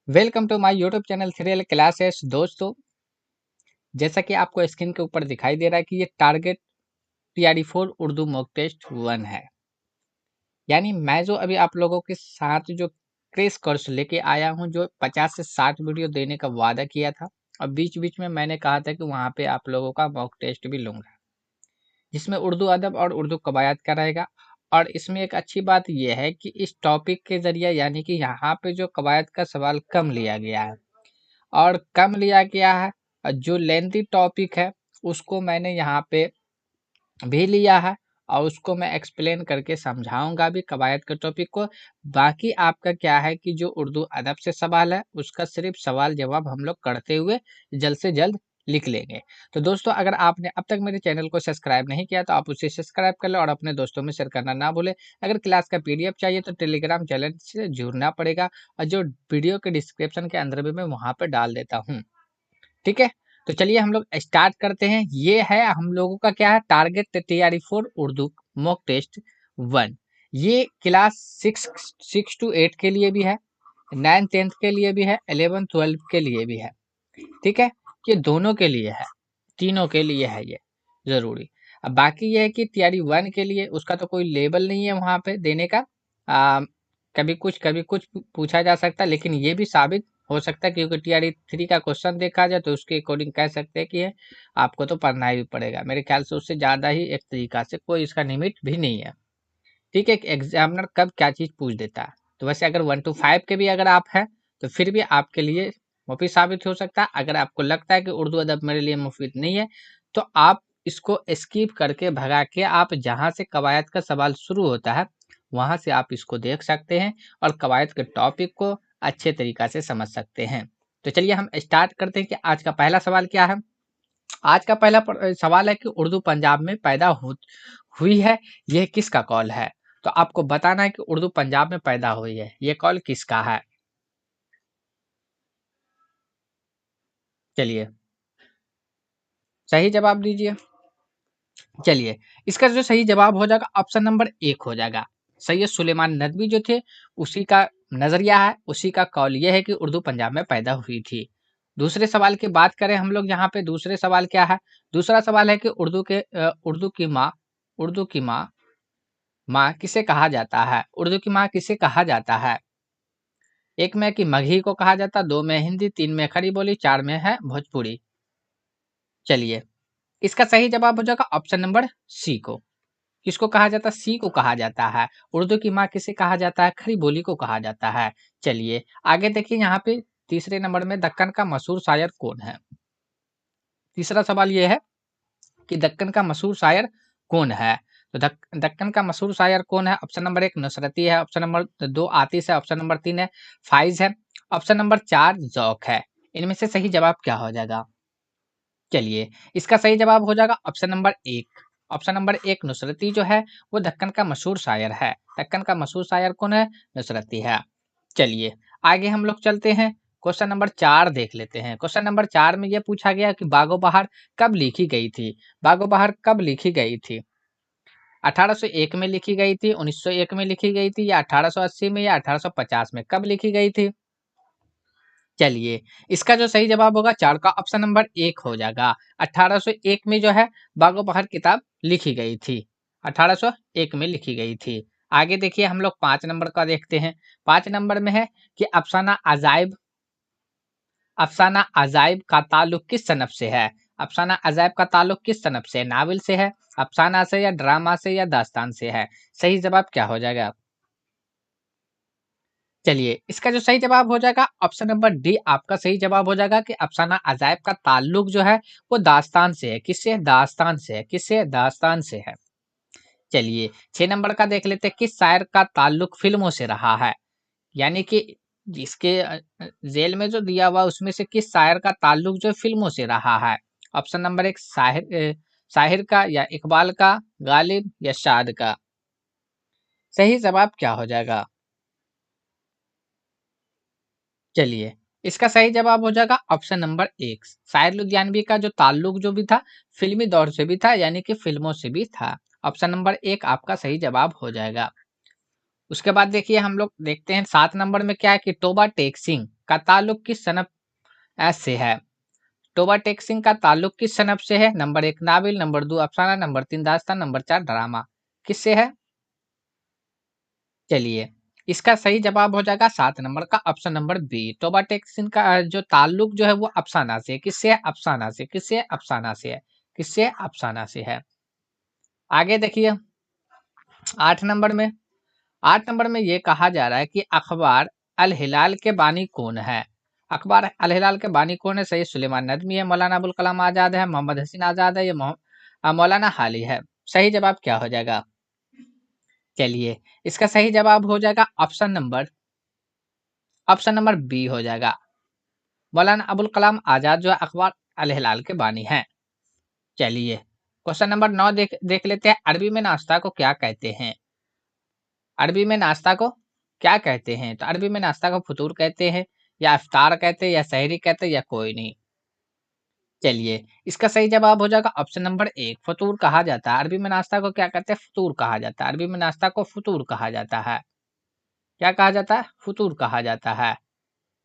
Welcome to my YouTube channel serial classes. दोस्तों, जैसा कि आपको स्क्रीन के ऊपर दिखाई दे रहा है कि ये target TRE4 Urdu mock test 1 है। यानी मैं जो अभी आप लोगों के साथ जो क्रेश कोर्स लेके आया हूँ, जो 50 से 60 वीडियो देने का वादा किया था और बीच-बीच में मैंने कहा था कि वहाँ पे आप लोगों का मॉक टेस्ट भी लूँगा, जिसमें उर्दू अदब और उर्दू कवायद का रहेगा। और इसमें एक अच्छी बात ये है कि इस टॉपिक के ज़रिए यानी कि यहाँ पे जो कवायद का सवाल कम लिया गया है और कम लिया गया है। जो लेंथी टॉपिक है उसको मैंने यहाँ पे भी लिया है और उसको मैं एक्सप्लेन करके समझाऊंगा भी कवायद के टॉपिक को। बाकी आपका क्या है कि जो उर्दू अदब से सवाल है उसका सिर्फ सवाल जवाब हम लोग करते हुए जल्द से जल्द लिख लेंगे। तो दोस्तों, अगर आपने अब तक मेरे चैनल को सब्सक्राइब नहीं किया तो आप उसे सब्सक्राइब कर लें और अपने दोस्तों में शेयर करना ना भूलें। अगर क्लास का PDF चाहिए तो टेलीग्राम चैनल से जुड़ना पड़ेगा और जो वीडियो के डिस्क्रिप्शन के अंदर भी मैं वहां पर डाल देता हूँ। ठीक है, तो चलिए हम लोग स्टार्ट करते हैं। ये है हम लोगों का क्या है, target TRE4 Urdu mock test 1। ये क्लास 6 to 8 के लिए भी है, 9th 10th के लिए भी है, 11th 12th के लिए भी है। ठीक है, ये दोनों के लिए है, तीनों के लिए है ये जरूरी। अब बाकी ये है कि TRE1 के लिए उसका तो कोई लेबल नहीं है वहां पे देने का। आ, कभी कुछ पूछा जा सकता है, लेकिन ये भी साबित हो सकता है क्योंकि TRE3 का क्वेश्चन देखा जाए तो उसके अकॉर्डिंग कह सकते हैं कि ये आपको तो पढ़ना ही पड़ेगा। मेरे ख्याल से उससे ज्यादा ही एक तरीका से कोई इसका लिमिट भी नहीं है। ठीक है, कि एग्जामिनर कब क्या चीज पूछ देता है। तो वैसे अगर 1 to 5 के भी अगर आप हैं तो फिर भी आपके लिए मुफीद साबित हो सकता है। अगर आपको लगता है कि उर्दू अदब मेरे लिए मुफीद नहीं है तो आप इसको स्किप करके भगा के आप जहां से कवायद का सवाल शुरू होता है वहां से आप इसको देख सकते हैं और कवायद के टॉपिक को अच्छे तरीका से समझ सकते हैं। तो चलिए हम स्टार्ट करते हैं कि आज का पहला सवाल क्या है। आज का पहला सवाल है कि उर्दू पंजाब में पैदा हुई है, यह किसका कॉल है। तो आपको बताना है कि उर्दू पंजाब में पैदा हुई है, ये कॉल किसका है। चलिए सही जवाब दीजिए। चलिए, इसका जो सही जवाब हो जाएगा ऑप्शन नंबर 1 हो जाएगा। सैयद सुलेमान नदवी जो थे उसी का नजरिया है, उसी का कॉल ये है कि उर्दू पंजाब में पैदा हुई थी। दूसरे सवाल की बात करें हम लोग यहाँ पे, दूसरे सवाल क्या है। दूसरा सवाल है कि उर्दू की माँ माँ किसे कहा जाता है। उर्दू की माँ किसे कहा जाता है। एक में कि मगही को कहा जाता, दो में हिंदी, तीन में खड़ी बोली, चार में है भोजपुरी। चलिए, इसका सही जवाब हो जाएगा ऑप्शन नंबर सी को। किसको कहा जाता है, सी को कहा जाता है। उर्दू की माँ किसे कहा जाता है, खड़ी बोली को कहा जाता है। चलिए आगे देखिए, यहाँ पे तीसरे नंबर में दक्कन का मशहूर शायर कौन है। तीसरा सवाल ये है कि दक्कन का मशहूर शायर कौन है। तो दक्कन का मशहूर शायर कौन है। ऑप्शन नंबर 1 नुसरती है, ऑप्शन नंबर 2 आतिश है, ऑप्शन नंबर 3 है फाइज है, ऑप्शन नंबर 4 जौक है। इनमें से सही जवाब क्या हो जाएगा। चलिए, इसका सही जवाब हो जाएगा ऑप्शन नंबर 1। ऑप्शन नंबर 1 नुसरती जो है वो दक्कन का मशहूर शायर है। दक्कन का मशहूर शायर कौन है, नुसरती है। चलिए आगे हम लोग चलते हैं, क्वेश्चन नंबर 4 देख लेते हैं। क्वेश्चन नंबर 4 में यह पूछा गया कि बागो बहार कब लिखी गई थी। बागो बहार कब लिखी गई थी। 1801 में लिखी गई थी, 1901 में लिखी गई थी, या 1880 में, या 1850 में, कब लिखी गई थी। चलिए, इसका जो सही जवाब होगा 4 का ऑप्शन नंबर 1 हो जाएगा। 1801 में जो है बागो बहार किताब लिखी गई थी, 1801 में लिखी गई थी। आगे देखिए हम लोग 5 नंबर का देखते हैं। 5 नंबर में है कि अफसाना अजाइब का ताल्लुक किस सनफ से है। अफसाना अजाइब का ताल्लुक किस सनफ से, नावल से है, अफसाना से, या ड्रामा से, या दास्तान से है। सही जवाब क्या हो जाएगा। चलिए, इसका जो सही जवाब हो जाएगा ऑप्शन नंबर डी आपका सही जवाब हो जाएगा कि अफसाना अजायब का ताल्लुक जो है वो दास्तान से है। किससे, दास्तान से है। किससे, दास्तान से है। चलिए 6 नंबर का देख लेते हैं, किस शायर का ताल्लुक फिल्मों से रहा है। यानी कि जिसके जेल में जो दिया हुआ उसमें से किस शायर का ताल्लुक जो फिल्मों से रहा है। ऑप्शन नंबर 1 साहिर का, या इकबाल का, गालिब, या शाद का। सही जवाब क्या हो जाएगा। चलिए, इसका सही जवाब हो जाएगा ऑप्शन नंबर 1। शायर लुधियानवी का जो ताल्लुक जो भी था फिल्मी दौर से भी था, यानी कि फिल्मों से भी था। ऑप्शन नंबर 1 आपका सही जवाब हो जाएगा। उसके बाद देखिए हम लोग देखते हैं 7 नंबर में क्या है कि तोबा टेक सिंह का ताल्लुक किस सनफ से है? टोबा टेक्सिंग का ताल्लुक किस सनफ से है? नंबर 1 नावल, नंबर 2 अफसाना, नंबर 3 दास्तान, नंबर 4 ड्रामा। किससे है? चलिए, इसका सही जवाब हो जाएगा 7 नंबर का ऑप्शन नंबर बी। टोबा टेक्सिन का जो ताल्लुक जो है वो अफसाना से है। किससे है? अफसाना से। किससे है? अफसाना से है। किससे? अफसाना से है। आगे देखिए 8 नंबर में, 8 नंबर में ये कहा जा रहा है कि अखबार अल हिलाल के बानी कौन है? अखबार अल हिलाल के बानी कौन है? सैयद सुलेमान नदवी है, मौलाना अबुल कलाम आजाद है, मोहम्मद हसीन आजाद है, या मौलाना हाली है। सही जवाब क्या हो जाएगा? चलिए, इसका सही जवाब हो जाएगा ऑप्शन नंबर बी हो जाएगा। मौलाना अबुल कलाम आजाद जो है अखबार अल हिलाल के बानी हैं। चलिए, क्वेश्चन नंबर 9 देख लेते हैं। अरबी में नाश्ता को क्या कहते हैं? अरबी में नाश्ता को क्या कहते हैं? तो अरबी में नाश्ता को फुतूर कहते हैं, या इफ्तार कहते हैं, या सहरी कहते हैं, या कोई नहीं। चलिए, इसका सही जवाब हो जाएगा ऑप्शन नंबर 1 फतूर कहा जाता है। अरबी में नाश्ता को क्या कहते हैं? फतूर कहा जाता है। अरबी में नाश्ता को फतूर कहा जाता है। क्या कहा जाता है? फतूर कहा जाता है।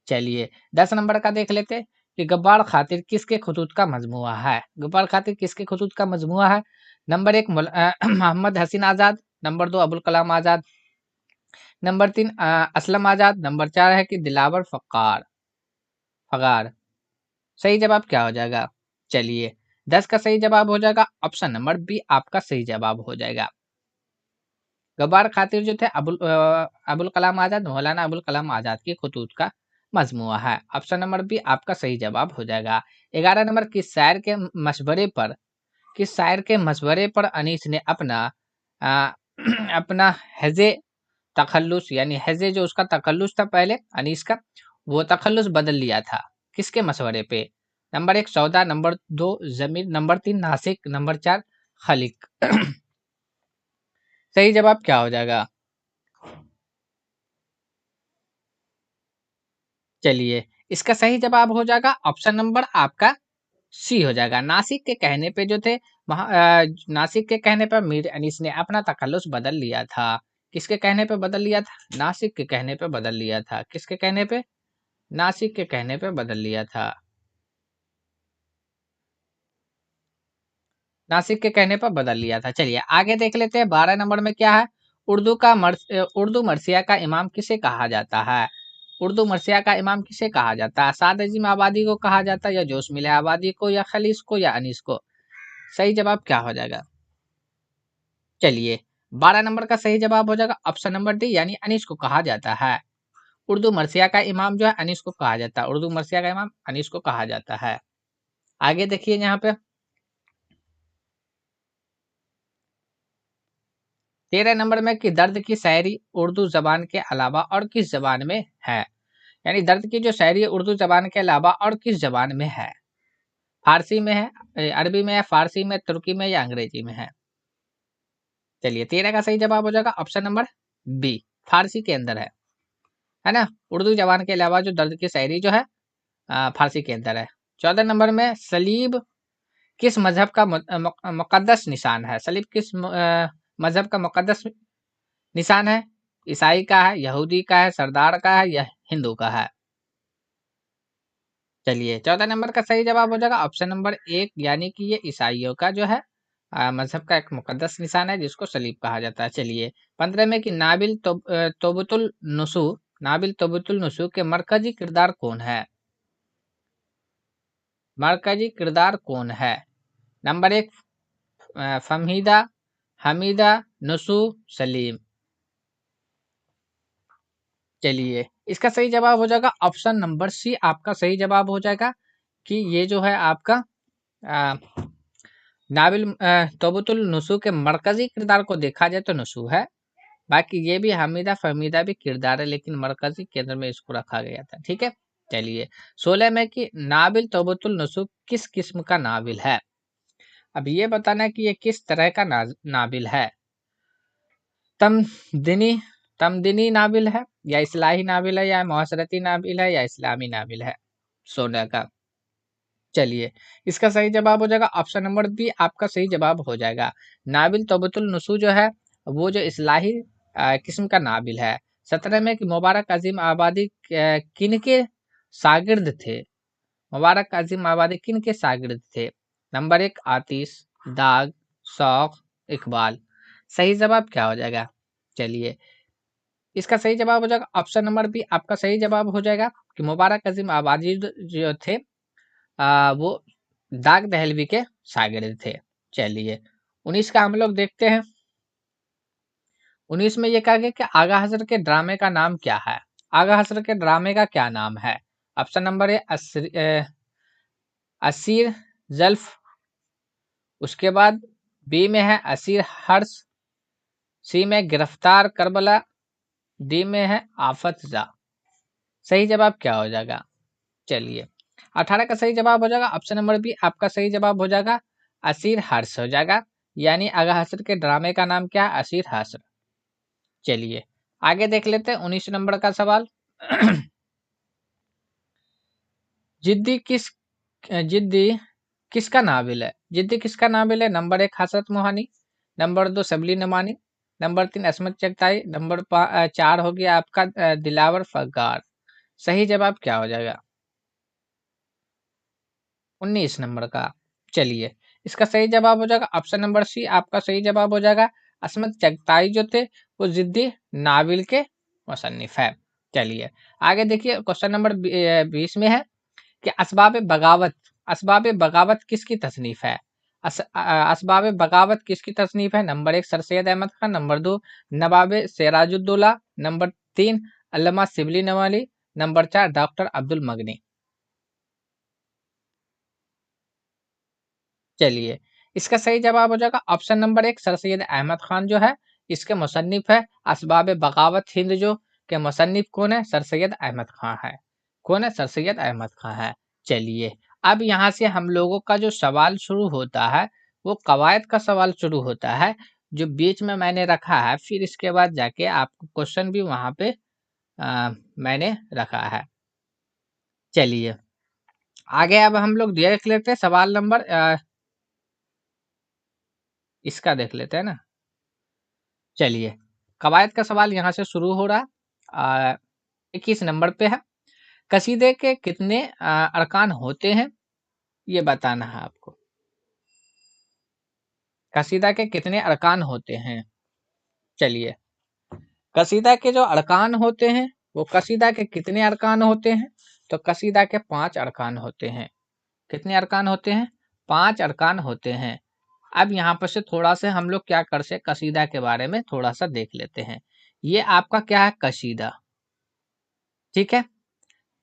चलिए, 10 नंबर का देख लेते हैं कि गब्बार खातिर किसके खतूत का मजमुआ है? गब्बार खातिर किसके खतूत का मजमुआ है? नंबर 1 मोहम्मद हसीन आजाद, नंबर 2 अबुल कलाम आजाद, नंबर 3 असलम आजाद, नंबर 4 है कि दिलावर फगार। सही जवाब क्या हो जाएगा? चलिए, 10 का सही जवाब हो जाएगा ऑप्शन नंबर बी आपका सही जवाब हो जाएगा। गब्बार खातिर जो थे अबुल कलाम आजाद, मौलाना अबुल कलाम आजाद की खतूत का मजमुआ है। ऑप्शन नंबर बी आपका सही जवाब हो जाएगा। 11 नंबर किस शायर के मशवरे पर अनीस ने अपना अ, अपना हैजे तखल्लुस, यानी हैजे जो उसका तखल्लुस था पहले अनीस का, वो तखल्लुस बदल लिया था? किसके मशवरे पे? नंबर 1 सौदा, नंबर 2 जमीर, नंबर 3 नासिक, नंबर 4 खलिक। सही जवाब क्या हो जाएगा? चलिए, इसका सही जवाब हो जाएगा ऑप्शन नंबर आपका सी हो जाएगा। नासिक के कहने पे जो थे नासिक के कहने पर मीर अनीस ने अपना तखल्लुस बदल लिया था। किसके कहने पे बदल लिया था? नासिक के कहने पे बदल लिया था। किसके कहने पे? नासिक के कहने पे बदल लिया था। नासिक के कहने पर बदल लिया था। चलिए, आगे देख लेते हैं 12 नंबर में क्या है? उर्दू मरसिया का इमाम किसे कहा जाता है? उर्दू मरसिया का इमाम किसे कहा जाता है? साद अजीम आबादी को कहा जाता है, या जोश मिले आबादी को, या खलीस को, या अनीस को? सही जवाब क्या हो जाएगा? चलिए, 12 नंबर का सही जवाब हो जाएगा ऑप्शन नंबर डी, यानी अनीस को कहा जाता है। उर्दू मरसिया का इमाम जो है अनीस को कहा जाता है। उर्दू मरसिया का इमाम अनीस को कहा जाता है। आगे देखिए यहाँ पे 13 नंबर में कि दर्द की शायरी उर्दू जबान के अलावा और किस जबान में है? यानी दर्द की जो शायरी है उर्दू जबान के अलावा और किस जबान में है? फारसी में है, अरबी में है, फारसी में, तुर्की में, या अंग्रेजी में है? चलिए, 13 का सही जवाब हो जाएगा ऑप्शन नंबर बी, फारसी के अंदर है ना? उर्दू जबान के अलावा जो दर्द की शायरी जो है फारसी के अंदर है। 14 नंबर में सलीब किस मजहब का मुकद्दस निशान है? सलीब किस मजहब का मुकद्दस निशान है? ईसाई का है, यहूदी का है, सरदार का है, या हिंदू का है? चलिए, 14 नंबर का सही जवाब हो जाएगा ऑप्शन नंबर 1, यानी कि ये ईसाइयों का जो है मजहब का एक मुकद्दस निशान है जिसको सलीब कहा जाता है। चलिए, 15 में कि नाबिल तोबतुल नुसू के मरकजी किरदार कौन है? मरकजी किरदार कौन है? नंबर 1 फमहीदा, हमीदा, नुसू, सलीम। चलिए, इसका सही जवाब हो जाएगा ऑप्शन नंबर सी आपका सही जवाब हो जाएगा कि ये जो है आपका अ, नाबिल तोबतुल नुसू के मरकजी किरदार को देखा जाए तो नुसू है। बाकी ये भी हमीदा फहमीदा भी किरदार है, लेकिन मरकजी केंद्र में इसको रखा गया था। ठीक है। चलिए, 16 में कि नाबिल तोबतुल नुसू किस किस्म का नाबिल है? अब ये बताना है कि ये किस तरह का नाबिल है। तमदीनी तमदीनी नाबिल है, या इस्लाही नाबिल है, या मुआशरती नाबिल है, या इस्लामी नाबिल है? 16 का। चलिए, इसका सही जवाब हो जाएगा ऑप्शन नंबर बी आपका सही जवाब हो जाएगा। नाबिल तोबतुल नुसू जो है वो जो इस्लाही किस्म का नाबिल है। 17 में कि मुबारक अजीम आबादी किन के शागिर्द थे। मुबारक आजिम आबादी किन के शागिर्द थे? नंबर 1 आतिश, दाग, शौक, इकबाल। सही जवाब क्या हो जाएगा? चलिए, इसका सही जवाब हो जाएगा ऑप्शन नंबर बी। आपका सही जवाब हो जाएगा कि मुबारक आजिम आबादी जो थे वो दाग दहलवी के शागिर्द थे। चलिए, 19 का हम लोग देखते हैं। 19 में ये कहा गया कि आगा हजर के ड्रामे का नाम क्या है? आगा हजर के ड्रामे का क्या नाम है? ऑप्शन नंबर ए असीर जल्फ, उसके बाद बी में है असीर हर्ष, सी में गिरफ्तार करबला, डी में है आफत जा। सही जवाब क्या हो जाएगा? चलिए, 18 का सही जवाब हो जाएगा ऑप्शन नंबर बी। आपका सही जवाब हो जाएगा असीर हर्ष हो जाएगा। यानी आगा हसर के ड्रामे का नाम क्या है? असीर हर्ष। चलिए, आगे देख लेते हैं 19 नंबर का सवाल। जिद्दी किस जिद्दी किसका नाविल है? जिद्दी किसका नाविल है? नंबर 1 हसरत मोहानी, नंबर 2 शबली नमानी, नंबर 3 असमत चगताई, नंबर 4 हो गया आपका दिलावर फगार। सही जवाब क्या हो जाएगा 19 नंबर का? चलिए, इसका सही जवाब हो जाएगा ऑप्शन नंबर सी। आपका सही जवाब हो जाएगा असमत चगताई जो थे वो जिद्दी नाविल के मुसन्निफ है। चलिए, आगे देखिए क्वेश्चन नंबर 20 में है कि असबाब बगावत किसकी तसनीफ है? असबाब बगावत किसकी तसनीफ है? Number 1 sir Syed Ahmad Khan, number 2 Nawab Sirajuddaula, number 3 Allama Shibli Nawali, number 4 doctor Abdul Magni. चलिए, इसका सही जवाब हो जाएगा option number 1 sir Syed Ahmad Khan जो है इसके मुसन्निफ है। असबाब बगावत हिंद जो के मुसन्निफ कौन है? सर सैयद अहमद खान है। कौन है? सर सैयद अहमद खान है। चलिए, अब यहाँ से हम लोगों का जो सवाल शुरू होता है वो कवायद का सवाल शुरू होता है जो बीच में मैंने रखा है। फिर इसके बाद जाके आपको क्वेश्चन भी वहां पे मैंने रखा है। चलिए, आगे अब हम लोग देख लेते हैं सवाल नंबर इसका देख लेते हैं ना। चलिए, कवायद का सवाल यहाँ से शुरू हो रहा है। 21 नंबर पे है। कसीदे के कितने अरकान होते हैं ये बताना है आपको। कसीदा के कितने अरकान होते हैं? चलिए, कसीदा के जो अरकान होते हैं वो कसीदा के कितने अरकान होते हैं? तो कसीदा के 5 अरकान होते हैं। कितने अरकान होते हैं? 5 अरकान होते हैं। अब यहाँ पर से थोड़ा सा हम लोग क्या कर से कसीदा के बारे में थोड़ा सा देख लेते हैं। ये आपका क्या है? कसीदा। ठीक है,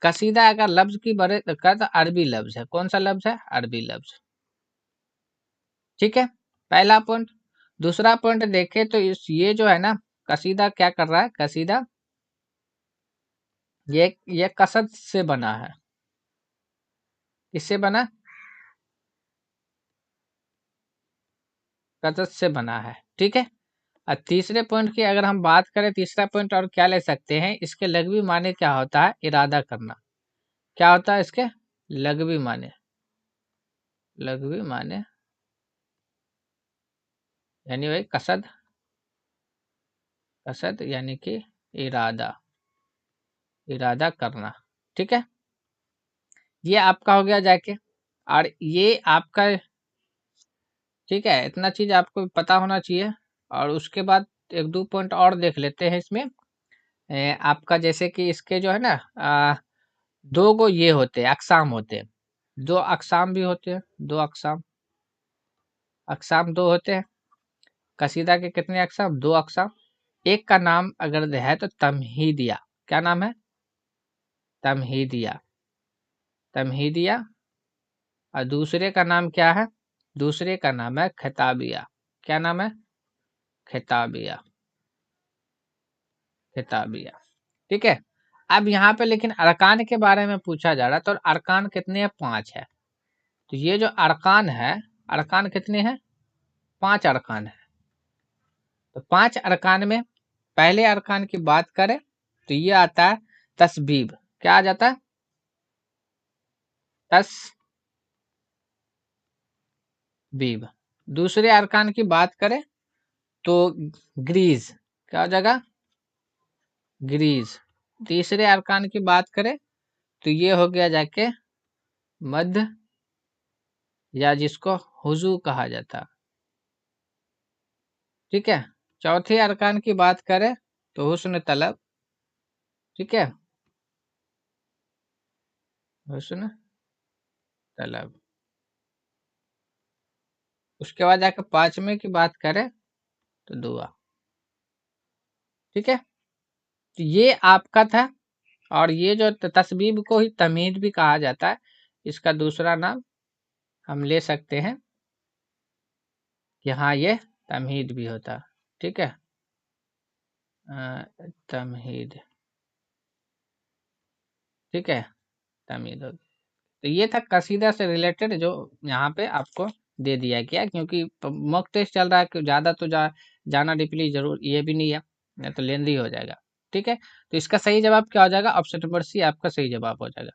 कसीदा अगर लफ्ज की बड़े का तो अरबी लफ्ज है। कौन सा लफ्ज है? अरबी लफ्ज। ठीक है, पहला पॉइंट। दूसरा पॉइंट देखें तो इस ये जो है ना कसीदा क्या कर रहा है? कसीदा ये कसद से बना है। किससे बना? कसद से बना है। ठीक है, और तीसरे पॉइंट की अगर हम बात करें, तीसरा पॉइंट और क्या ले सकते हैं? इसके लघवी माने क्या होता है? इरादा करना। क्या होता है इसके लघवी माने? लघवी माने यानी वही कसद। कसद यानी कि इरादा, इरादा करना। ठीक है, ये आपका हो गया जाके। और ये आपका ठीक है, इतना चीज आपको पता होना चाहिए। और उसके बाद एक दो पॉइंट और देख लेते हैं इसमें। आपका जैसे कि इसके जो है ना दो गो ये होते हैं अकसाम होते हैं। दो अकसाम भी होते हैं। दो अकसाम, अकसाम दो होते हैं। कसीदा के कितने अकसाम? दो अकसाम। एक का नाम अगर है तो तमहीदिया। क्या नाम है? तमहीदिया। तमहीदिया। और दूसरे का नाम क्या है? दूसरे का नाम है खिताबिया। क्या नाम है? खिताबिया। खिताबिया। ठीक है, अब यहाँ पे लेकिन अरकान के बारे में पूछा जा रहा है। तो अरकान कितने हैं? 5 है। तो ये जो अरकान है, अरकान कितने हैं? 5 अरकान है। तो 5 अरकान में पहले अरकान की बात करें तो ये आता है तस्बीब। क्या आ जाता है? तस्बीब। दूसरे अरकान की बात करें तो ग्रीज। क्या हो जाएगा? ग्रीज। तीसरे अरकान की बात करें तो ये हो गया जाके मध्य, या जिसको हुजू कहा जाता। ठीक है। चौथे अरकान की बात करें तो हुस्न तलब। ठीक है, हुस्न तलब। उसके बाद जाकर पांचवें की बात करें तो दुआ। ठीक है, तो ये आपका था। और ये जो तस्बीब को ही तमीद भी कहा जाता है, इसका दूसरा नाम हम ले सकते हैं कि हाँ ये तमहीद भी होता। ठीक है, तमहीद। ठीक है, तमहीद होगी। तो ये था कसीदा से रिलेटेड, जो यहाँ पे आपको दे दिया गया, क्योंकि मॉक टेस्ट चल रहा है कि ज़्यादा तो जाना डीपली जरूर ये भी नहीं है, नहीं तो लेंदी हो जाएगा। ठीक है, तो इसका सही जवाब क्या हो जाएगा? ऑप्शन नंबर सी आपका सही जवाब हो जाएगा।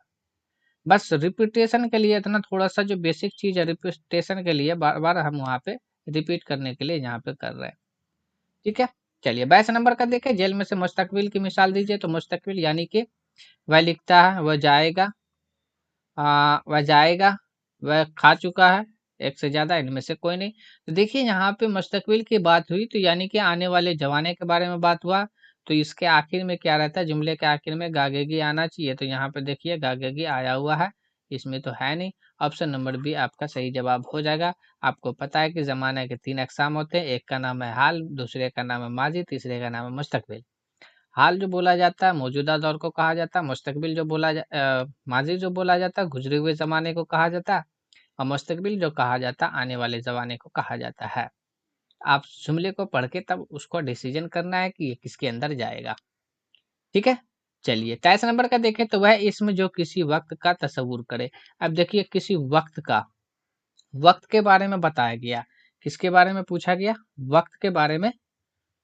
बस रिपीटेशन के लिए इतना थोड़ा सा जो बेसिक चीज है, रिपीटेशन के लिए बार बार हम वहाँ पे रिपीट करने के लिए यहाँ पे कर रहे हैं। ठीक है, चलिए 22 नंबर का देखें। जेल में से मुस्तकबिल की मिसाल दीजिए। तो मुस्तकबिल यानी कि वह लिखता है, वह जाएगा, वह जाएगा, वह खा चुका है, एक से ज्यादा, इनमें से कोई नहीं। तो देखिए यहाँ पे मुस्तकबिल की बात हुई, तो यानी कि आने वाले जमाने के बारे में बात हुआ। तो इसके आखिर में क्या रहता है? जुमले के आखिर में गागेगी आना चाहिए। तो यहाँ पे देखिए गागेगी आया हुआ है, इसमें तो है नहीं। ऑप्शन नंबर बी आपका सही जवाब हो जाएगा। आपको पता है कि जमाने के 3 अकसाम होते हैं, एक का नाम है हाल, दूसरे का नाम है माजी, तीसरे का नाम है मुस्तकबिल। हाल जो बोला जाता है मौजूदा दौर को कहा जाता है, मुस्तकबिल जो माजी जो बोला जाता है गुजरे हुए ज़माने को कहा जाता है, और मुस्तकबिल जो कहा जाता है आने वाले ज़माने को कहा जाता है। आप जुमले को पढ़ के तब उसको डिसीजन करना है कि ये किसके अंदर जाएगा। ठीक है, चलिए 23 नंबर का देखें। तो वह इसमें जो किसी वक्त का तस्वुर करे। अब देखिए किसी वक्त का, वक्त के बारे में बताया गया। किसके बारे में पूछा गया? वक्त के बारे में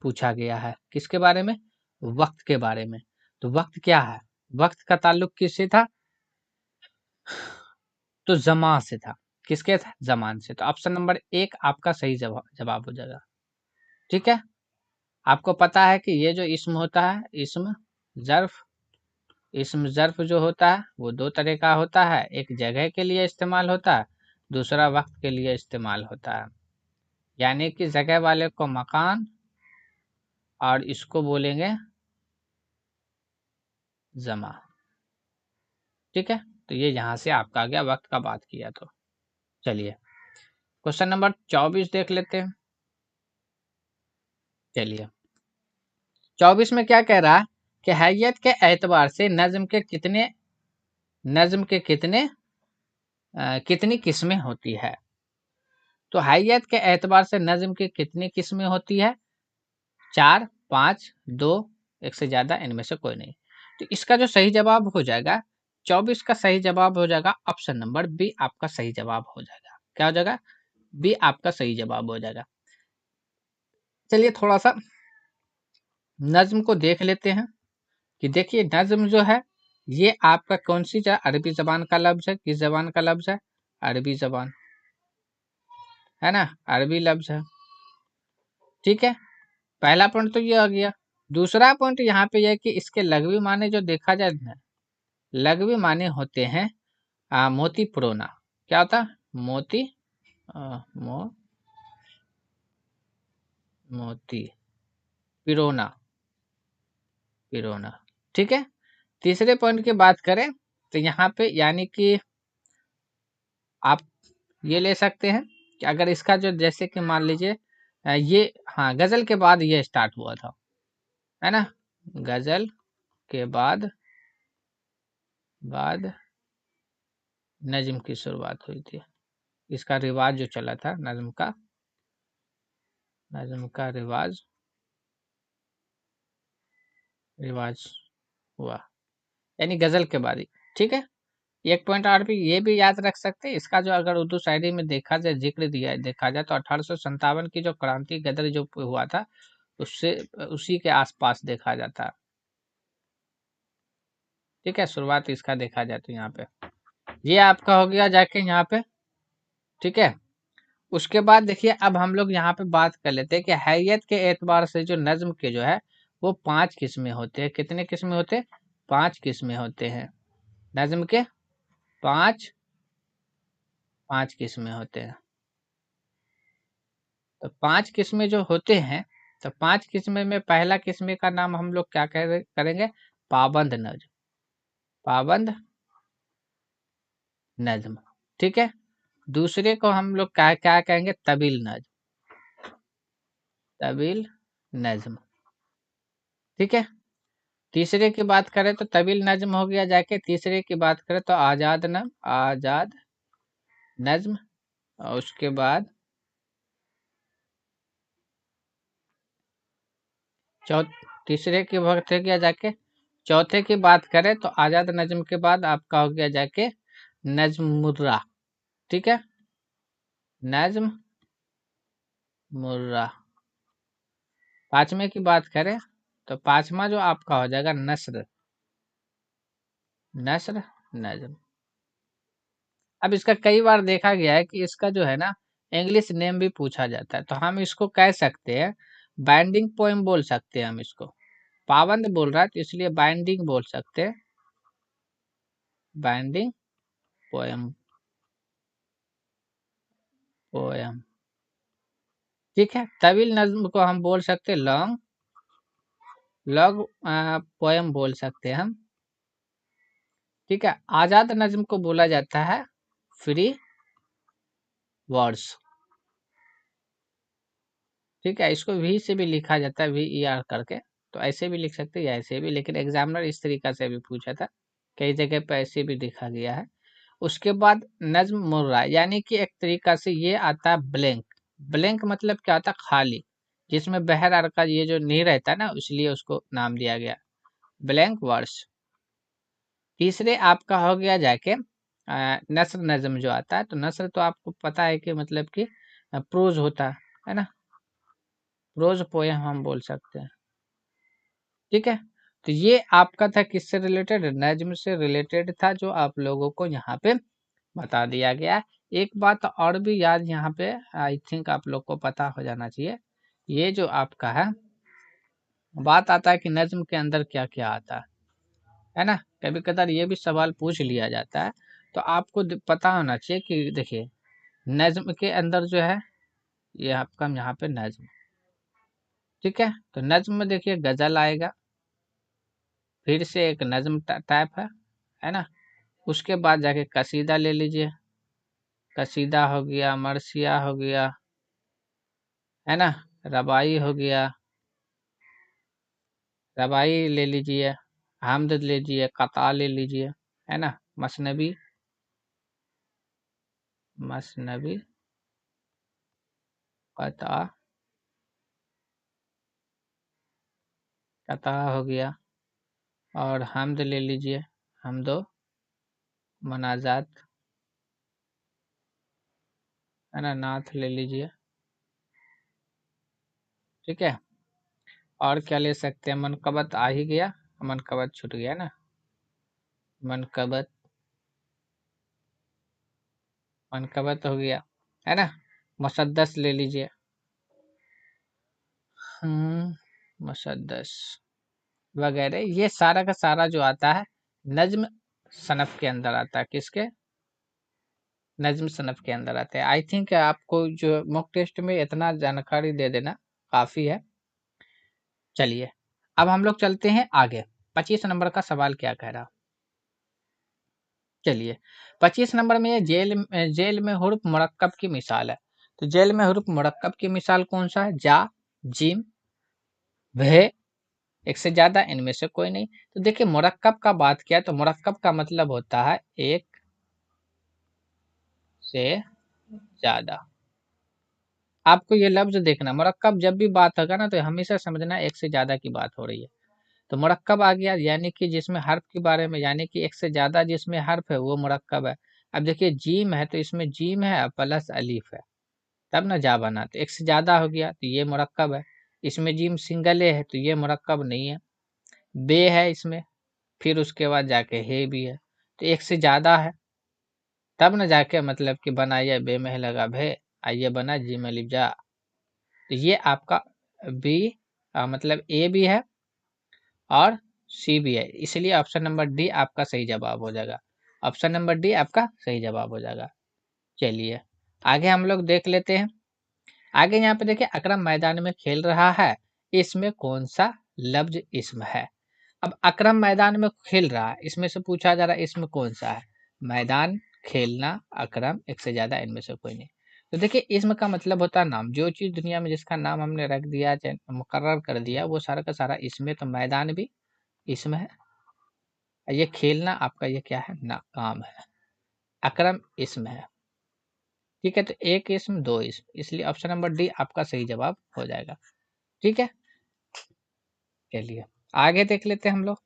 पूछा गया है। किसके बारे में? वक्त के बारे में। तो वक्त क्या है? वक्त का ताल्लुक किससे था? तो जमा से था। किसके था? जमान से। तो ऑप्शन नंबर एक आपका सही जवाब हो जाएगा। ठीक है, आपको पता है कि ये जो इस्म होता है, जर्फ इस्म जर्फ जो होता है वो दो तरह का होता है। एक जगह के लिए इस्तेमाल होता है, दूसरा वक्त के लिए इस्तेमाल होता है। यानी कि जगह वाले को मकान, और इसको बोलेंगे जमा। ठीक है, तो ये यहाँ से आपका आ गया वक्त का बात किया तो। चलिए क्वेश्चन नंबर 24 देख लेते हैं। चलिए 24 में क्या कह रहा है कि हैयत के एतबार से नज्म के कितनी किस्में होती है। तो हैयत के एतबार से नज्म की कितनी किस्में होती है? 4, 5, 2, एक से ज्यादा, इनमें से कोई नहीं। तो इसका जो सही जवाब हो जाएगा 24 का सही जवाब हो जाएगा ऑप्शन नंबर बी आपका सही जवाब हो जाएगा। क्या हो जाएगा? बी आपका सही जवाब हो जाएगा। चलिए थोड़ा सा नज्म को देख लेते हैं कि देखिए नज्म जो है ये आपका कौन सी अरबी जबान का लफ्ज है। किस जबान का लफ्ज है? अरबी जबान है ना, अरबी लफ्ज है। ठीक है, पहला पॉइंट तो ये आ गया। दूसरा पॉइंट यहाँ पे यह है कि इसके लघवी माने जो देखा जाए ना, लघवी माने होते हैं मोती पुरोना। क्या होता है? मोती मोती पिरोना, पिरोना। ठीक है, तीसरे पॉइंट की बात करें तो यहाँ पे यानी कि आप ये ले सकते हैं कि अगर इसका जो जैसे कि मान लीजिए ये, हाँ, गजल के बाद ये स्टार्ट हुआ था, है ना, गजल के बाद नज्म की शुरुआत हुई थी। इसका रिवाज जो चला था नज्म का रिवाज हुआ यानी गजल के बाद ही। ठीक है, एक पॉइंट और भी ये भी याद रख सकते हैं इसका, जो अगर उर्दू शायरी में देखा जाए, जिक्र दिया देखा जाए तो 1857 की जो क्रांति गदर जो हुआ था उससे उसी के आसपास देखा जाता है। ठीक है, शुरुआत इसका देखा जाए तो यहाँ पे ये आपका हो गया जाके यहाँ पे। ठीक है, उसके बाद देखिए अब हम लोग यहाँ पे बात कर लेते हैं कि हैयत के एतबार से जो नज्म के जो है वो 5 किस्में होते हैं। कितने किस्में होते हैं? 5 किस्में होते हैं। नज्म के पांच पांच किस्में होते हैं। तो पांच किस्में जो होते हैं, तो पांच किस्में में पहला किस्में का नाम हम लोग क्या करेंगे? पाबंद नज्म। पाबंद नज्म, ठीक है। दूसरे को हम लोग क्या क्या कहेंगे? तबील नज्म। तबील नज्म, ठीक है। तीसरे की बात करें तो तबील नज्म हो गया जाके। तीसरे की बात करें तो आजाद नज्म, आजाद नज्म। और उसके बाद तीसरे की बात हो गया जाके। चौथे की बात करें तो आजाद नज्म के बाद आपका हो गया जाके नज्म मुर्रा, ठीक है। नज्म मुर्रा। पांचवे की बात करें तो पांचवा जो आपका हो जाएगा नस्र, नस्र नज्म। अब इसका कई बार देखा गया है कि इसका जो है ना इंग्लिश नेम भी पूछा जाता है, तो हम इसको कह सकते हैं बाइंडिंग पोएम बोल सकते हैं हम इसको। पाबंद बोल रहा है तो इसलिए बाइंडिंग बोल सकते हैं, बाइंडिंग पोएम, पोएम, ठीक है। तवील नज्म को हम बोल सकते हैं लॉन्ग, लॉन्ग पोएम बोल सकते हैं हम, ठीक है। आजाद नज्म को बोला जाता है फ्री वर्ड्स, ठीक है। इसको वी से भी लिखा जाता है, वी ई आर करके, तो ऐसे भी लिख सकते हैं या ऐसे भी, लेकिन एग्जामिनर इस तरीका से भी पूछा था, कई जगह पे ऐसे भी लिखा गया है। उसके बाद नज्म मुर्रा, यानी कि एक तरीका से ये आता है ब्लैंक। ब्लैंक मतलब क्या होता है? खाली, जिसमें बहर आर का ये जो नहीं रहता ना, इसलिए उसको नाम दिया गया ब्लैंक वर्स। तीसरे आपका हो गया जाके नस्र नज्म जो आता है, तो नस्र तो आपको पता है कि मतलब कि प्रोज होता है ना, प्रोज पोएम हम बोल सकते हैं, ठीक है। तो ये आपका था किससे रिलेटेड? नज्म से रिलेटेड था, जो आप लोगों को यहाँ पे बता दिया गया है। एक बात और भी याद यहाँ पे आई थिंक आप लोग को पता हो जाना चाहिए, ये जो आपका है बात आता है कि नज्म के अंदर क्या क्या आता है ना, कभी कदार ये भी सवाल पूछ लिया जाता है। तो आपको पता होना चाहिए कि देखिए नज्म के अंदर जो है ये आपका यहाँ पे नज्म, ठीक है। तो नज्म में देखिए गजल आएगा, फिर से एक नज्म टाइप है ना। उसके बाद जाके कसीदा ले लीजिए, कसीदा हो गया, मरसिया हो गया, है ना, रबाई हो गया, रबाई ले लीजिए, हामद ले लीजिए, कता ले लीजिए, है ना, मसनबी, मसनबी, कता, कता हो गया, और हमद ले लीजिए, हमदो मनाजात, है ना, नाथ ले लीजिए, ठीक है। और क्या ले सकते हैं? मनकबत आ ही गया, मनकबत छूट गया ना, मनकबत, मनकबत हो गया, है ना। मुसद्दस ले लीजिए, मुसद्दस वगैरह, ये सारा का सारा जो आता है नज्म सनफ के अंदर आता है। किसके? नज्म सनफ के अंदर आते हैं। आई थिंक आपको जो मॉक टेस्ट में इतना जानकारी दे देना काफी है। चलिए अब हम लोग चलते हैं आगे, 25 नंबर का सवाल क्या कह रहा। चलिए 25 नंबर में जेल में हुर्फ मुरक्कब की मिसाल है। तो जेल में हुर्फ मुरक्कब की मिसाल कौन सा है? जा, जिम, भे, एक से ज्यादा, इनमें से कोई नहीं। तो देखिए मुरक्कब का बात किया तो मुरक्कब का मतलब होता है एक से ज्यादा। आपको ये लफ्ज देखना, मुरक्कब जब भी बात होगा ना तो हमेशा समझना एक से ज्यादा की बात हो रही है। तो मुरक्कब आ गया यानी कि जिसमें हर्फ के बारे में, यानी कि एक से ज्यादा जिसमें हर्फ है वो मुरक्कब है। अब देखिए जीम है तो इसमें जीम है प्लस अलीफ है, तब ना जा बना, तो एक से ज्यादा हो गया तो ये मुरक्कब है। इसमें जीम सिंगल ए है तो ये मुरक्कब नहीं है। बे है इसमें, फिर उसके बाद जाके हे भी है, तो एक से ज्यादा है, तब न जाके मतलब कि बना ये बे में लगा भे, आइए बना जी में लिप जा। तो ये आपका बी मतलब ए भी है और सी भी है, इसलिए ऑप्शन नंबर डी आपका सही जवाब हो जाएगा। ऑप्शन नंबर डी आपका सही जवाब हो जाएगा। चलिए आगे हम लोग देख लेते हैं। आगे यहाँ पे देखिए, अकरम मैदान में खेल रहा है, इसमें कौन सा लफ्ज इसम है। अब अकरम मैदान में खेल रहा है, इसमें से पूछा जा रहा है इसमें कौन सा है। मैदान, खेलना, अकरम, एक से ज्यादा, इनमें से कोई नहीं। तो देखिए इसम का मतलब होता है नाम। जो चीज दुनिया में जिसका नाम हमने रख दिया, चाहे मुकर्रर कर दिया, वो सारा का सारा इसमें। तो मैदान भी इसमें है, ये खेलना आपका ये क्या है ना, काम है। अकरम इसमें है, ठीक है। तो एक इसम दो इसम, इसलिए ऑप्शन नंबर डी आपका सही जवाब हो जाएगा। ठीक है, चलिए आगे देख लेते हैं हम लोग।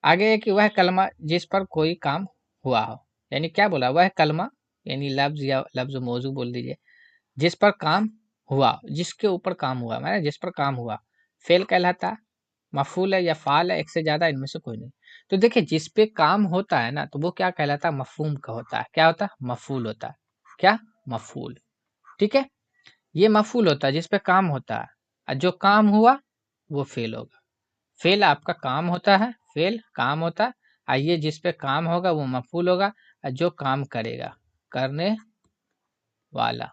आगे है कि वह कलमा जिस पर कोई काम हुआ हो, यानी क्या बोला, वह कलमा यानी लफ्ज या लफ्ज मौजू बोल दीजिए, जिस पर काम हुआ, जिसके ऊपर काम हुआ, मैंने जिस पर काम हुआ, फेल कहलाता है, मफूल है या फाल है, एक से ज्यादा, इनमें से कोई नहीं। तो देखिए जिस पे काम होता है ना, तो वो क्या कहलाता है, मफहूम का होता है। क्या होता है, मफूल होता है। क्या, मफूल। ठीक है, ये मफूल होता है जिस पे काम होता है, और जो काम हुआ वो फेल होगा। फेल आपका काम होता है, फेल काम होता है, आइए जिस पे काम होगा वो मफूल होगा, और जो काम करेगा, करने वाला,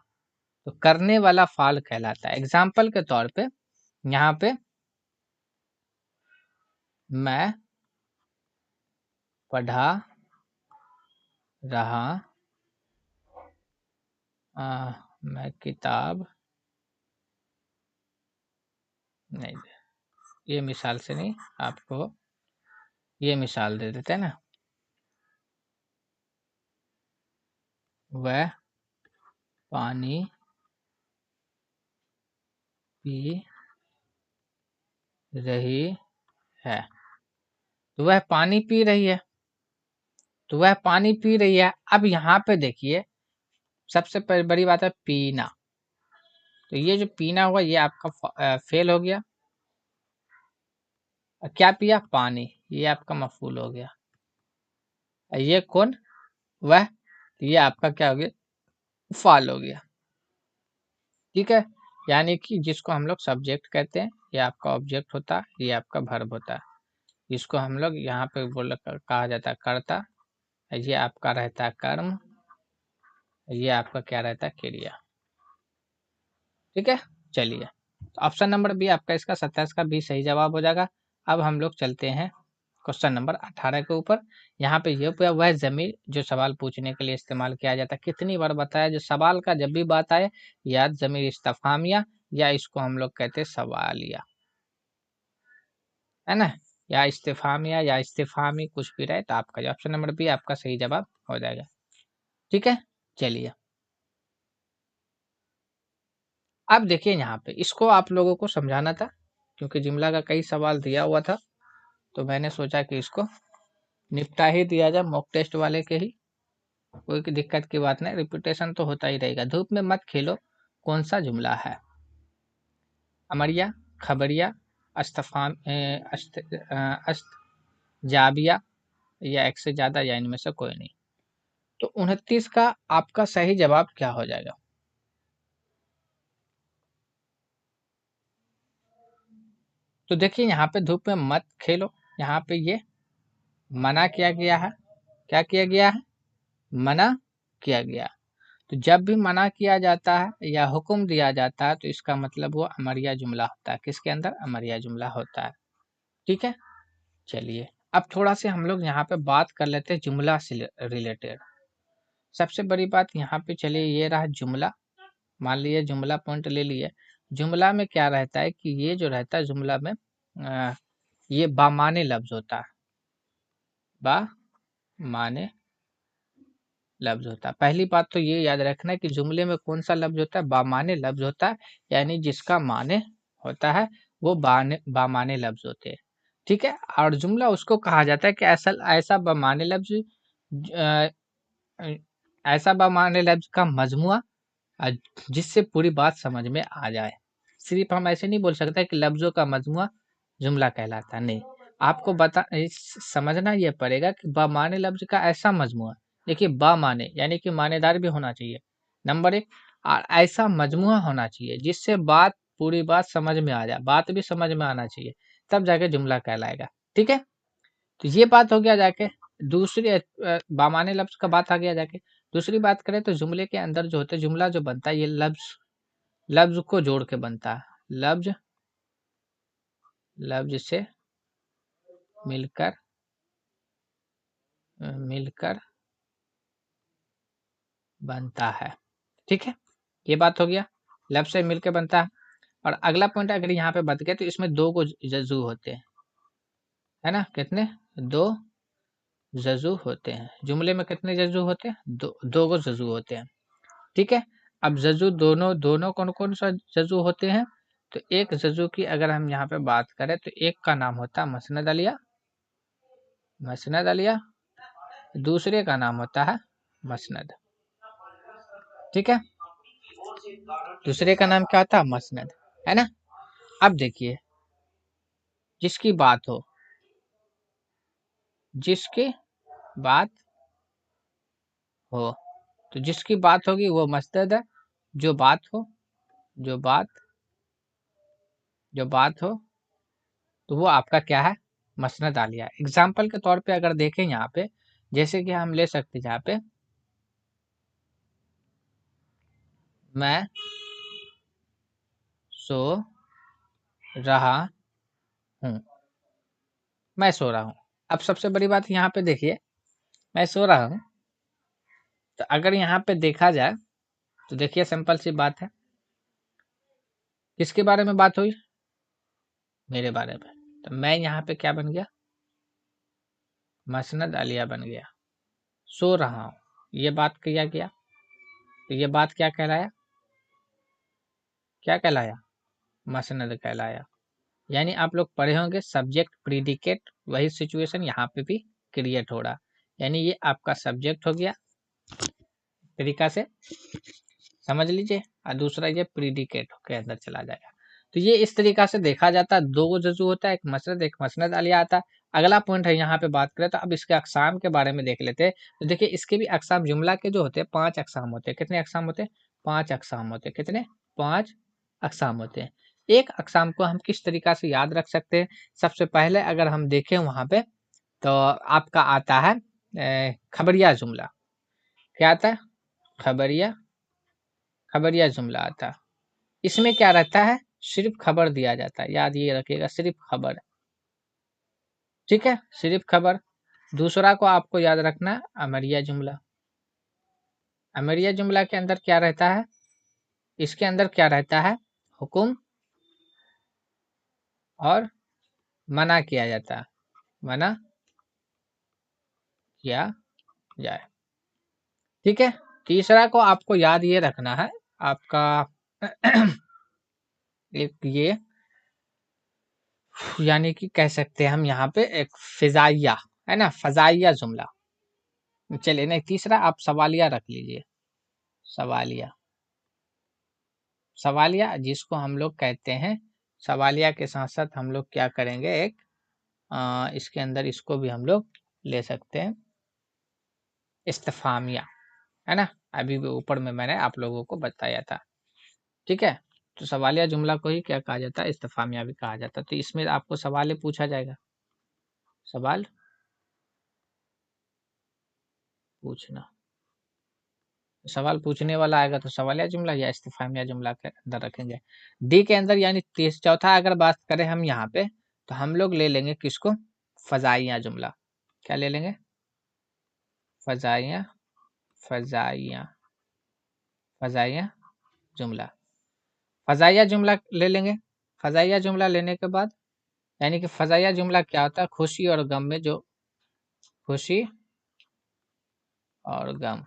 तो करने वाला फाल कहलाता है। एग्जाम्पल के तौर पे यहाँ पे मैं पढ़ा रहा, मैं किताब नहीं, ये मिसाल से नहीं, आपको ये मिसाल दे देते हैं ना। वह पानी पी रही है, तो वह पानी पी रही है, तो वह पानी पी रही है। अब यहाँ पे देखिए सबसे बड़ी बात है पीना, तो ये जो पीना हुआ ये आपका फेल हो गया। क्या पिया, पानी, ये आपका मफूल हो गया। ये कौन, वह, ये आपका क्या हो गया, फाल हो गया। ठीक है, यानी कि जिसको हम लोग सब्जेक्ट कहते हैं, ये आपका ऑब्जेक्ट होता है, ये आपका वर्ब होता है, जिसको हम लोग यहाँ पे बोल कहा जाता है कर्ता, ये आपका रहता है कर्म, ये आपका क्या रहता है, क्रिया। ठीक है, चलिए तो ऑप्शन नंबर बी आपका इसका 27 का भी सही जवाब हो जाएगा। अब हम लोग चलते हैं क्वेश्चन नंबर 18 के ऊपर। यहाँ पे ये पूरा वह जमीर जो सवाल पूछने के लिए इस्तेमाल किया जाता है, कितनी बार बताया, जो सवाल का जब भी बात आए, या जमीर इस्तफामिया, या इसको हम लोग कहते हैं सवालिया, है ना, या इस्तेफामिया या इस्तेफामी, कुछ भी रहे, तो आपका ऑप्शन नंबर बी आपका सही जवाब हो जाएगा। ठीक है, चलिए अब देखिए यहाँ पे इसको आप लोगों को समझाना था, क्योंकि जुमला का कई सवाल दिया हुआ था, तो मैंने सोचा कि इसको निपटा ही दिया जाए मॉक टेस्ट वाले के ही। कोई दिक्कत की बात नहीं, रिपीटेशन तो होता ही रहेगा। धूप में मत खेलो कौन सा जुमला है, अमरिया, खबरिया, अस्तफाम अस्त जाबिया, या एक से ज्यादा, या इनमें से कोई नहीं। तो 29 का आपका सही जवाब क्या हो जाएगा। तो देखिए यहाँ पे धूप में मत खेलो, यहाँ पे ये मना किया गया है। क्या किया गया है, मना किया गया। तो जब भी मना किया जाता है या हुक्म दिया जाता है, तो इसका मतलब वो अमरिया जुमला होता है। किसके अंदर, अमरिया जुमला होता है। ठीक है, चलिए अब थोड़ा से हम लोग यहाँ पे बात कर लेते हैं जुमला से रिलेटेड। सबसे बड़ी बात यहाँ पे, चलिए ये रहा जुमला, मान लीजिए जुमला पॉइंट ले लिए। जुमला में क्या रहता है कि ये जो रहता है जुमला में ये बामाने लफ्ज होता है, बा माने लफ्ज होता है। पहली बात तो ये याद रखना है कि जुमले में कौन सा लफ्ज होता है, बामाने लफ्ज होता है, यानी जिसका माने होता है वो बामाने लफ्ज होते हैं। ठीक है, और जुमला उसको कहा जाता है कि ऐसा ऐसा बामाने लफ्ज, अ, अ, ऐसा बामाने लफ्ज का मजमुआ, अ, जिससे पूरी बात समझ में आ जाए। सिर्फ हम ऐसे नहीं बोल सकते कि लफ्जों का मजमुआ जुमला कहलाता है, नहीं। आपको समझना यह पड़ेगा कि बामाने लफ्ज का ऐसा मजमुआ, देखिए बा माने यानी कि मानेदार भी होना चाहिए, नंबर एक, और ऐसा मजमुआ होना चाहिए जिससे बात पूरी बात समझ में आ जाए, बात भी समझ में आना चाहिए, तब जाके जुमला कहलाएगा। ठीक है, तो ये बात हो गया जाके। दूसरी बामाने लफ्ज का बात आ गया जाके। दूसरी बात करें तो जुमले के अंदर जो होते हैं, जुमला जो बनता है ये लफ्ज लफ्ज को जोड़ के बनता है। लफ्ज लफ्ज से मिलकर मिलकर बनता है। ठीक है, ये बात हो गया, लफ्ज से मिलकर बनता है। और अगला पॉइंट अगर यहाँ पे बत गए तो इसमें दो को जजू होते हैं, है ना, कितने, दो जजू होते हैं। जुमले में कितने जजू होते हैं, दो को जजू होते हैं। ठीक है, अब जजू दोनों दोनों कौन कौन सा जजू होते हैं, तो एक जजू की अगर हम यहाँ पे बात करें तो एक का नाम होता है मसनद अलिया, मसनद अलिया, दूसरे का नाम होता है मसनद। ठीक है, दूसरे का नाम क्या होता है, मसनद, है ना। अब देखिए, जिसकी बात हो, जिसकी बात हो, तो जिसकी बात होगी वो मसनद है। जो बात हो, जो बात जो बात हो तो वो आपका क्या है, मसनद आलिया। एग्जाम्पल के तौर पे अगर देखें यहाँ पे, जैसे कि हम ले सकते हैं यहाँ पे, मैं सो रहा हूँ, मैं सो रहा हूँ। अब सबसे बड़ी बात यहाँ पे देखिए, मैं सो रहा हूँ, तो अगर यहाँ पे देखा जाए तो देखिए सिंपल सी बात है, किसके बारे में बात हुई, मेरे बारे में। तो मैं यहाँ पे क्या बन गया, मसनद आलिया बन गया। सो रहा हूँ, ये बात किया गया, तो ये बात क्या कहलाया, क्या कहलाया, मसनद कहलाया। यानी आप लोग पढ़े होंगे सब्जेक्ट प्रीडिकेट, वही सिचुएशन यहाँ पे भी क्रिएट हो रहा। यानी ये आपका सब्जेक्ट हो गया तरीका से, समझ लीजिए, और दूसरा ये प्रीडिकेट के अंदर चला जाएगा। तो ये इस तरीका से देखा जाता है, दो जजू होता है, एक मसनद आलिया आता है। अगला पॉइंट है यहाँ पे बात करें तो अब इसके अकसाम के बारे में देख लेते हैं। तो देखिए इसके भी अकसाम, जुमला के जो होते हैं 5 अकसाम होते हैं। कितने अकसाम होते हैं, 5 अकसाम होते हैं। कितने, 5 अकसाम होते हैं। एक अकसाम को हम किस तरीका से याद रख सकते हैं, सबसे पहले अगर हम देखें वहां पे, तो आपका आता है खबरिया जुमला। क्या आता है, खबरिया, खबरिया जुमला आता है। इसमें क्या रहता है, सिर्फ खबर दिया जाता है, याद ये रखिएगा, सिर्फ खबर। ठीक है, सिर्फ खबर। दूसरा को आपको याद रखना, अमरिया जुमला। अमरिया जुमला के अंदर क्या रहता है, इसके अंदर क्या रहता है, हुक्म और मना किया जाता है, मना किया जाए। ठीक है, तीसरा को आपको याद ये रखना है, आपका एक ये, यानी कि कह सकते हैं हम यहाँ पे एक फिजाइया, है ना, फजाइया जुमला। चलिए नहीं, तीसरा आप सवालिया रख लीजिए, सवालिया। सवालिया जिसको हम लोग कहते हैं, सवालिया के साथ साथ हम लोग क्या करेंगे, एक इसके अंदर इसको भी हम लोग ले सकते हैं, इस्तिफामिया, है ना। अभी भी ऊपर में मैंने आप लोगों को बताया था। ठीक है, तो सवालिया जुमला को ही क्या कहा जाता है, इस्तिफामिया भी कहा जाता है। तो इसमें आपको सवाल पूछा जाएगा, सवाल पूछना, सवाल पूछने वाला आएगा तो सवालिया जुमला या इस्तिफामिया जुमला के अंदर रखेंगे। डी के अंदर यानी चौथा अगर बात करें हम यहाँ पे, तो हम लोग ले लेंगे किसको, फजाइया जुमला। क्या ले लेंगे, फजाइया, फजाइया, फजाइया जुमला। फजाइया जुमला ले लेंगे। फजाइया जुमला लेने के बाद, यानी कि फजाइया जुमला क्या होता है, खुशी और गम में जो, खुशी और गम,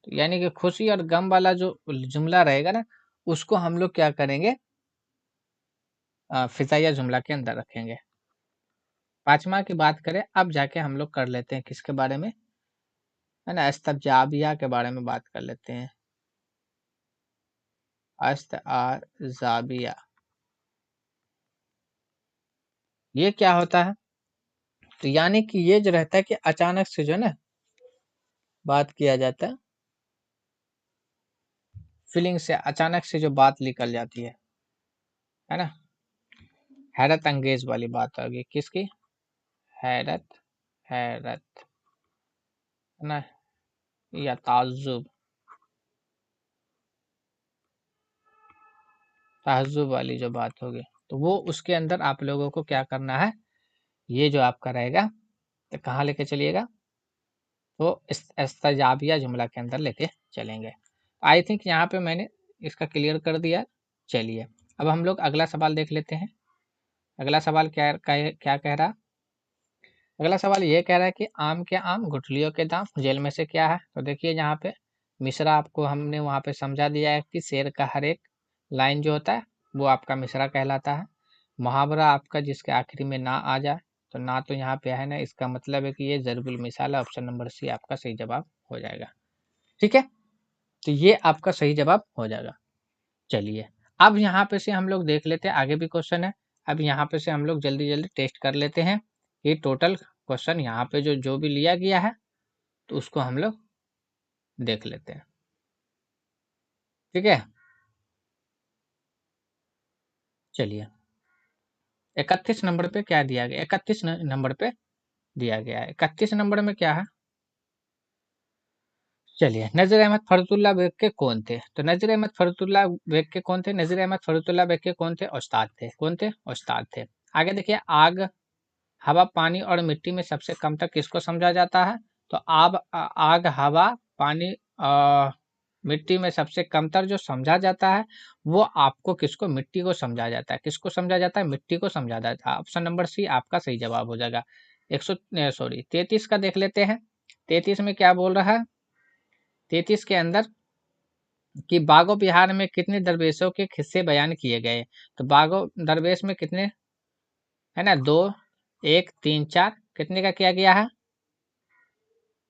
तो यानी कि खुशी और गम वाला जो जुमला रहेगा ना, उसको हम लोग क्या करेंगे, फिजाइया जुमला के अंदर रखेंगे। पांचवा की बात करें, अब जाके हम लोग कर लेते हैं किसके बारे में, है ना, अस्तजाबिया के बारे में बात कर लेते हैं। अस्तजाबिया, ये क्या होता है, तो यानी कि ये जो रहता है कि अचानक से जो ना बात किया जाता है, फीलिंग से अचानक से जो बात निकल जाती है, है ना। हैरत अंगेज वाली बात होगी, किसकी? हैरत, हैरत, है ना, या ताज्जुब, ताज्जुब वाली जो बात होगी, तो वो उसके अंदर आप लोगों को क्या करना है, ये जो आपका रहेगा तो कहाँ लेके चलिएगा, तो इस इस्तेजाबिया जुमला के अंदर लेके चलेंगे। आई थिंक यहाँ पे मैंने इसका क्लियर कर दिया। चलिए अब हम लोग अगला सवाल देख लेते हैं। अगला सवाल क्या कह रहा? अगला सवाल ये कह रहा है कि आम के आम गुठलियों के दाम जेल में से क्या है। तो देखिए यहाँ पे मिसरा आपको हमने वहाँ पे समझा दिया है कि शेर का हर एक लाइन जो होता है वो आपका मिसरा कहलाता है। मुहावरा आपका जिसके आखिरी में ना आ जाए, तो ना तो यहाँ पे है ना, इसका मतलब है कि ये ज़रूरुल मिसाल है। ऑप्शन नंबर सी आपका सही जवाब हो जाएगा। ठीक है, तो ये आपका सही जवाब हो जाएगा। चलिए अब यहाँ पे से हम लोग देख लेते हैं, आगे भी क्वेश्चन है। अब यहाँ पे से हम लोग जल्दी जल्दी टेस्ट कर लेते हैं। ये टोटल क्वेश्चन यहाँ पे जो जो भी लिया गया है तो उसको हम लोग देख लेते हैं। ठीक है, चलिए 31 नंबर पे क्या दिया गया, 31 नंबर पे दिया गया है। 31 नंबर में क्या है, चलिए नजीर अहमद फरुतुल्लाह बेग के कौन थे। तो नजीर अहमद फरुतुल्लाह बेग के कौन थे, नजीर अहमद फरुतुल्लाह बेग के कौन थे, उस्ताद थे। कौन थे, उस्ताद थे। आगे देखिए, आग हवा पानी और मिट्टी में सबसे कम तक किसको समझा जाता है। तो आग हवा पानी मिट्टी में सबसे कमतर जो समझा जाता है वो आपको किसको, मिट्टी को समझा जाता है। किसको समझा जाता है, मिट्टी को समझा जाता है। ऑप्शन नंबर सी आपका सही जवाब हो जाएगा। 33 का देख लेते हैं। 33 में क्या बोल रहा है, 33 के अंदर कि बागो बिहार में कितने दरवेशों के किस्से बयान किए गए। तो बागो दरवेश में कितने, है ना, 2 1 3 4, कितने का किया गया है,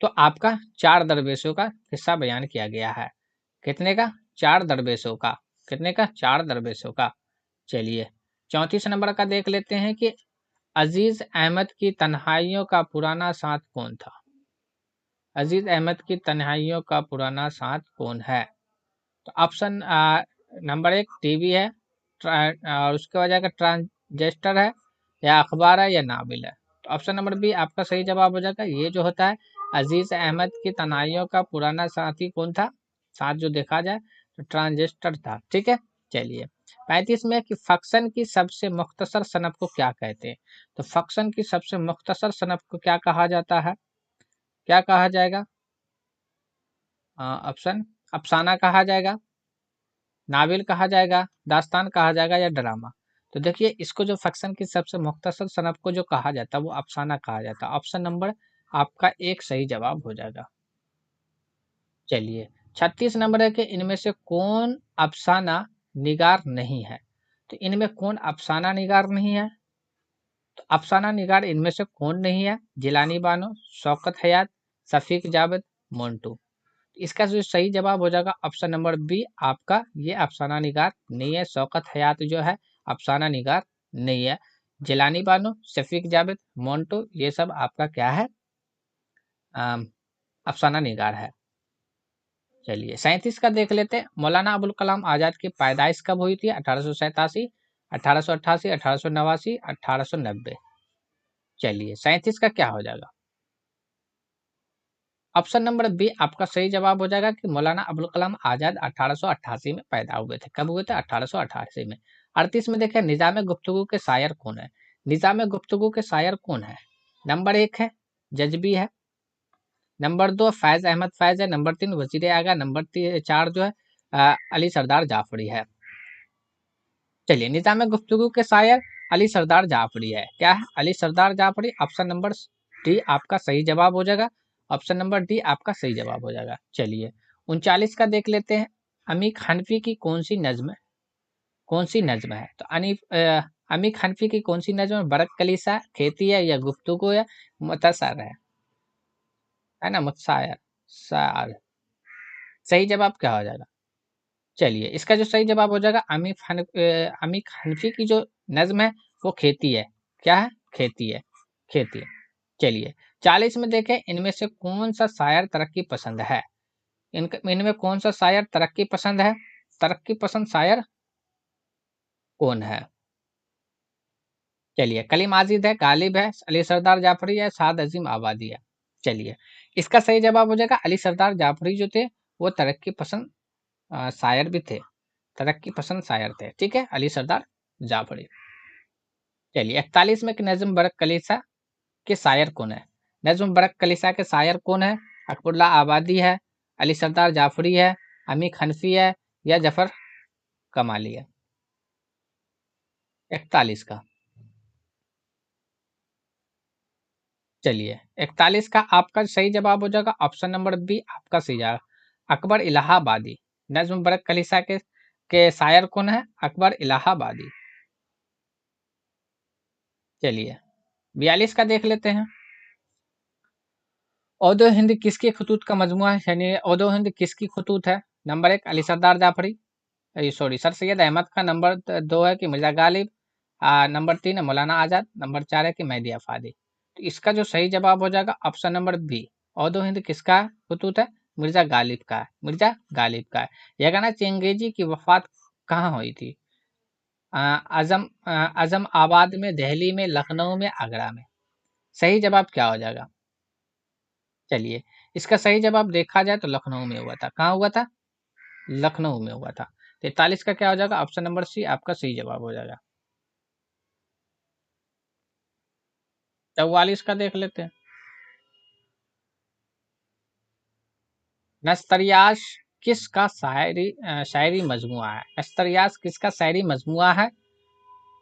तो आपका 4 दरवेशों का किस्सा बयान किया गया है। कितने का, 4 दरवेशों का। कितने का, 4 दरवेशों का। चलिए 34 नंबर का देख लेते हैं कि अजीज अहमद की तन्हाइयों का पुराना साथ कौन था। अजीज अहमद की तन्हाइयों का पुराना साथ कौन है। तो ऑप्शन नंबर 1 टीवी है, और उसके वजह का ट्रांजिस्टर है, या अखबार है, या नावल है। तो ऑप्शन नंबर बी आपका सही जवाब हो जाएगा। ये जो होता है अजीज अहमद की तनाइयों का पुराना साथी कौन था, साथ जो देखा जाए तो ट्रांजिस्टर था। ठीक है, चलिए 35 में कि फंक्शन की सबसे मुख्तसर सनफ को क्या कहते हैं। तो फंक्शन की सबसे मुख्तसर सनफ को क्या कहा जाता है, क्या कहा जाएगा। ऑप्शन, अफसाना कहा जाएगा, नावल कहा जाएगा, दास्तान कहा जाएगा, या ड्रामा। तो देखिए इसको जो फ़िक्शन की सबसे मुख्तसर सनफ को जो कहा जाता है वो अफसाना कहा जाता है। ऑप्शन नंबर आपका एक सही जवाब हो जाएगा। चलिए 36 नंबर है कि इनमें से कौन अफसाना निगार नहीं है। तो इनमें कौन अफसाना निगार नहीं है, तो अफसाना निगार इनमें से कौन नहीं है। जिलानी बानो, शौकत हयात, शफीक जावेद, मोन्टू। इसका जो सही जवाब हो जाएगा ऑप्शन नंबर बी आपका, ये अफसाना निगार नहीं है। शौकत हयात जो है अफसाना निगार नहीं है। जिलानी बानो, शफीक जावेद, मोन्टो, ये सब आपका क्या है, अफसाना निगार है। चलिए 37 का देख लेते हैं। मौलाना अबुल कलाम आजाद की पैदाइश कब हुई थी, 1887, 1888, 1889, 1890। चलिए 37 का क्या हो जाएगा, ऑप्शन नंबर बी आपका सही जवाब हो जाएगा कि मौलाना अबुल कलाम आजाद 1888 में पैदा हुए थे। कब हुए थे, 1888 में। 38 में देखिए निजाम गुफ्तगू के शायर कौन है। निजाम गुफ्तगू के शायर कौन है, नंबर 1 है जजबी है, नंबर 2 फैज अहमद फैज है, नंबर 3 वजीर आगा, नंबर 4 जो है अली सरदार जाफरी है। चलिए निजाम गुफ्तगू के शायर अली सरदार जाफरी है, क्या है, अली सरदार जाफरी। ऑप्शन नंबर डी आपका सही जवाब हो जाएगा। ऑप्शन नंबर डी आपका सही जवाब हो जाएगा। चलिए 39 का देख लेते हैं। अमीक हनफी की कौन सी नज्म है, कौन सी नज्म है। तो अमीक हनफी की कौन सी नज्म है, बरक कलीसा, खेती है, या गुफ्तगू है, मुतसर है ना, मुतसायर सार। सही जवाब क्या हो जाएगा, चलिए इसका जो सही जवाब हो जाएगा अमीक हनफी की जो नज्म है वो खेती है। क्या है, खेती है, खेती है। चलिए 40 में देखें इनमें से कौन सा शायर तरक्की पसंद है। इनमें कौन सा शायर तरक्की पसंद है, तरक्की पसंद शायर कौन है। चलिए, कली माजिद है, गालिब है, अली सरदार जाफरी है, साद अजीम आबादी है। चलिए, इसका सही जवाब हो जाएगा अली सरदार जाफरी जो थे वो तरक्की पसंद शायर भी थे, तरक्की पसंद शायर थे। ठीक है, अली सरदार जाफरी। चलिए, 41 में कि नज्म बरक कलीसा के शायर कौन है? नज्म बरक कलीसा के शायर कौन है? अकबरुल्लाह आबादी है, अली सरदार जाफरी है, अमीर हनफी है, या जफर कमाली है? 41 का। चलिए, 41 का आपका सही जवाब हो जाएगा ऑप्शन नंबर बी, आपका सही जवाब अकबर इलाहाबादी। नज्म बरक कलीसा के शायर कौन है? अकबर इलाहाबादी। चलिए, 42 का देख लेते हैं। औदो हिंद किसके खतूत का मजमुआ है? यानी औदो हिंद किसकी खतूत है? नंबर 1 अली सरदार जाफरी, सॉरी सर सैयद अहमद का। नंबर 2 है कि मिर्जा गालिब। नंबर 3 है मौलाना आजाद। नंबर 4 है कि मेहदी अफादी। तो इसका जो सही जवाब हो जाएगा ऑप्शन नंबर बी, औदो हिंद किसका खतूत है? मिर्जा गालिब का है, मिर्जा गालिब का है। यह गाना चंगेजी की वफात कहाँ हुई थी? आजम आबाद में, दिल्ली में, लखनऊ में, आगरा में? सही जवाब क्या हो जाएगा? चलिए, इसका सही जवाब देखा जाए तो लखनऊ में हुआ था। कहाँ हुआ था? लखनऊ में हुआ था। 43 का क्या हो जाएगा? ऑप्शन नंबर सी आपका सही जवाब हो जाएगा। 44 का देख लेते हैं। नस्तरियाश किसका शायरी मजमुआ है? नस्तरियाश किसका शायरी मजमुआ है?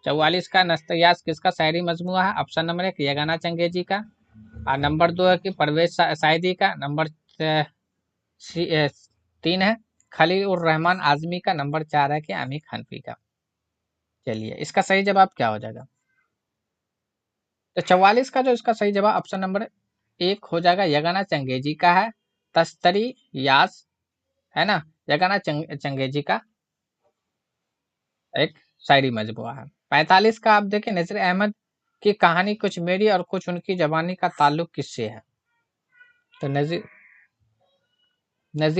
44 का नस्तरियाश किसका शायरी मजमुआ है? ऑप्शन नंबर 1 यगाना चंगेजी का, और नंबर 2 है कि परवेज साइदी का, नंबर 3 है खलील उर रहमान आजमी का, नंबर 4 है कि आमिर हनफी का। चलिए, इसका सही जवाब क्या हो जाएगा? तो 44 का जो इसका सही जवाब ऑप्शन नंबर 1 हो जाएगा यगाना चंगेजी का है। तस्तरी यास, है ना, यगाना चंगेजी का एक शायरी मजमुआ है। 45 का आप देखें, नजीर अहमद की कहानी कुछ मेरी और कुछ उनकी जवानी का ताल्लुक किससे है? तो नजीर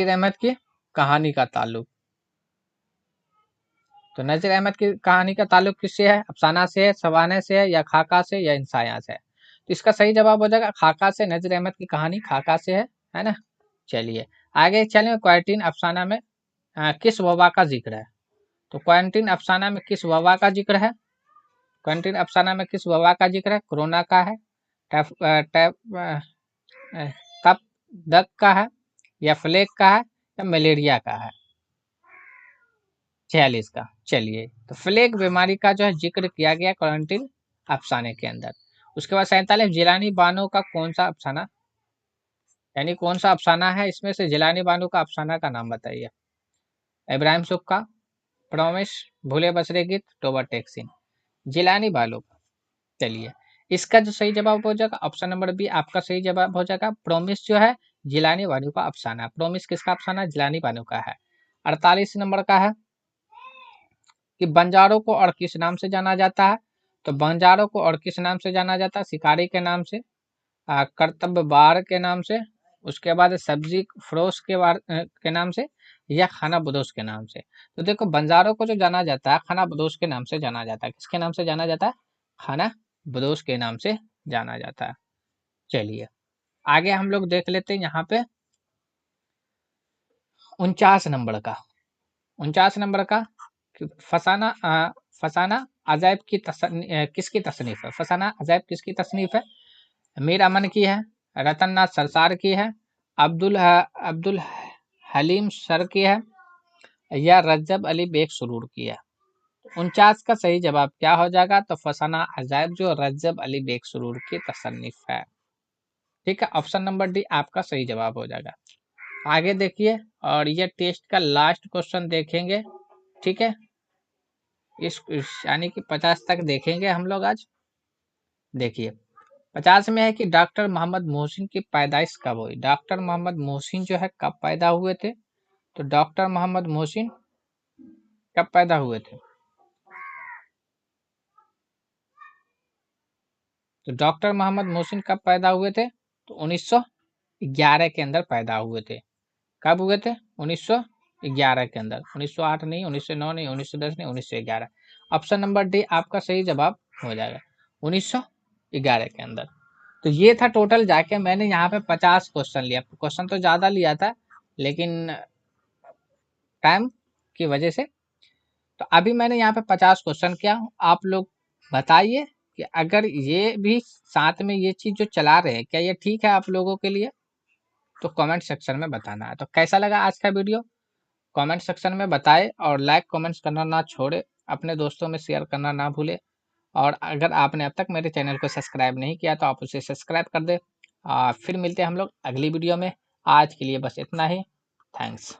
अहमद की कहानी का ताल्लुक, तो नजीर अहमद की कहानी का ताल्लुक किससे है? अफसाना से है, सवाने से है, या खाका से, या इंसाया से है? तो इसका सही जवाब हो जाएगा खाका से। नजीर अहमद की कहानी खाका से है ना। चलिए, आगे चलें। क्वारंटीन अफसाना में किस वबा का जिक्र है? तो क्वारंटीन अफसाना में किस वबा का जिक्र है? क्वारंटीन अफसाना में किस वबा का जिक्र है? कोरोना का है, टैफ टैफ कप दक का है, या फ्लेग का है, या मलेरिया का है? 46 का। चलिए, तो फ्लेग बीमारी का जो है जिक्र किया गया क्वारंटीन अफसाने के अंदर। उसके बाद 47 जिलानी बानो का कौन सा अफसाना, यानी कौन सा अफसाना है इसमें से जिलानी बानो का अफसाना का नाम बताइए? इब्राहिम सुख का, प्रॉमिस, भूले बसरे गीत, टोबा टेक्सिन? जिलानी बानो का। चलिए, इसका जो सही जवाब हो जाएगा ऑप्शन नंबर बी आपका सही जवाब हो जाएगा। प्रोमिस जो है जिलानी बानो का अफसाना। प्रोमिस किसका अफसाना? जिलानी बानो का है। 48 नंबर का है कि बंजारों को और किस नाम से जाना जाता है? तो बंजारों को और किस नाम से जाना जाता है? शिकारी के नाम से, कर्तव्यबार के नाम से, उसके बाद सब्जी फरोश के नाम से, या खाना बदोश के नाम से? तो देखो, बंजारों को जो जाना जाता है खाना बदोश के नाम से जाना जाता है। किसके नाम से जाना जाता है? खाना बदोश के नाम से जाना जाता है। चलिए, आगे हम लोग देख लेते हैं यहाँ पे 49 नंबर का। 49 नंबर का कि फसाना अजायब की किसकी तसनीफ है? फसाना अजायब किसकी तसनीफ है? मीर अमन की है, रतन नाथ सरसार की है, अब्दुल हलीम सर की है, या रज्जब अली बेग सुरूर की है? 49 का सही जवाब क्या हो जाएगा? तो फसाना अजायब जो रज्जब अली बेग सुरूर की तसनीफ है। ठीक है, ऑप्शन नंबर डी आपका सही जवाब हो जाएगा। आगे देखिए, और ये टेस्ट का लास्ट क्वेश्चन देखेंगे। ठीक है, यानी कि 50 तक देखेंगे हम लोग आज। देखिए, 50 में है कि डॉक्टर मोहम्मद मोहसिन की पैदाइश कब हुई? डॉक्टर मोहम्मद मोहसिन जो है कब पैदा हुए थे? तो डॉक्टर मोहम्मद मोहसिन कब पैदा हुए थे? तो डॉक्टर मोहम्मद मोहसिन कब पैदा हुए थे? तो 1911 के अंदर पैदा हुए थे। कब हुए थे? 1911 के अंदर। 1908 नहीं, 1909 नहीं, 1910 नहीं, 1911। ऑप्शन नंबर डी आपका सही जवाब हो जाएगा। 1911 के अंदर। तो ये था टोटल, जाके मैंने यहाँ पे 50 क्वेश्चन लिया। क्वेश्चन तो ज़्यादा लिया था, लेकिन टाइम की वजह से। तो अभी मैंने यहाँ पे 50 क्वेश्चन किया हूँ। आप लोग बताइए कि अगर ये भी साथ में ये चीज़ जो चला रहे हैं, क्या ये ठीक है आप लोगों के लिए? तो कमेंट सेक्शन में बताना है। तो कैसा लगा आज का वीडियो, कमेंट सेक्शन में बताएं, और लाइक कमेंट्स करना ना छोड़े, अपने दोस्तों में शेयर करना ना भूले। और अगर आपने अब तक मेरे चैनल को सब्सक्राइब नहीं किया तो आप उसे सब्सक्राइब कर दें। फिर मिलते हैं हम लोग अगली वीडियो में। आज के लिए बस इतना ही। थैंक्स।